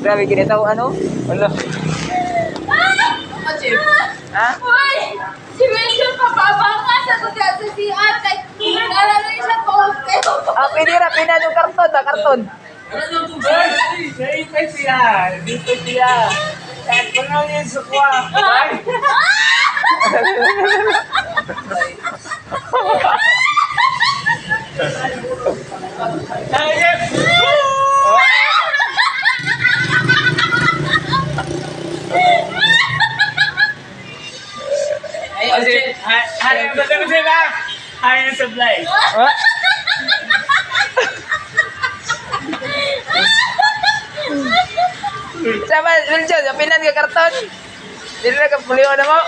Grabe, ginitaw ano? Wala. Ha? Uy! Si Wilson papabangas ako dyan sa CR kahit nalala rin siya poste. Ah, pinira, pinanong karton, karton. Dito siya. Dito siya. Kahit kung ano yung sukwa. Hari ba ito sila? Hari ang supply. Ah? Sama, Wilson, pinan ka karton. Dili na ka puliw na mo.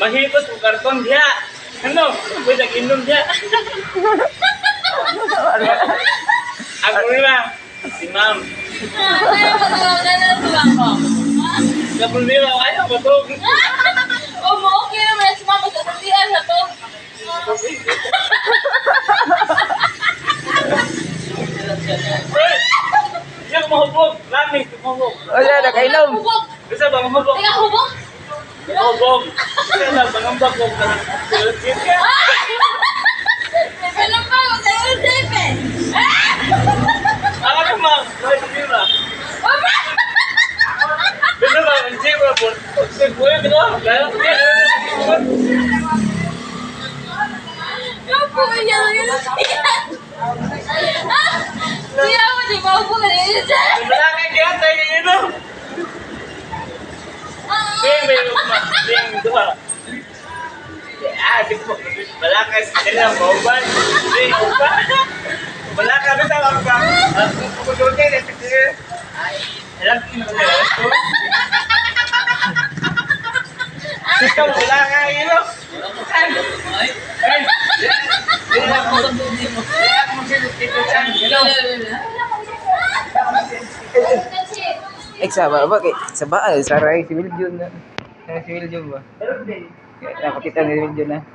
Mahipot ang karton diya. Ano? Pwede inom diya. Ako rin lang. Si ma'am. Ayaw ko talaga na tulang ko. Kapag nila, ayaw ba ito? Okay naman si mama sa CR na to. Hey! Diyan mahubog. Lami, mahubog. Wala, nakainom. Hubog! Bisa ba mahubog? Teka, hubog! Mahubog. Kaya lang, bangambag ko. Bebe lang ba? Huwag tayo ng bebe! Ako na ma'am. Right, Mira. Bisa ba, ang zebra po. Siguro, gano'n. Kaya, Yung po niya lang yun. Siya mo, di ba? Hubog ka rin siya. malaki kaya tayo inom. Bing, bing, bing, duha. Di po. Malakas sila, mauban. Bing, uban. Malakas na tawag ka. Kung kukudutin, alam ko yung mga ito. Ikaw, wala ka inom. Sa ba? Bakit? Sa ba? Saray, si Wilson na. Si Wilson ba? Nakakita ni Wilson na.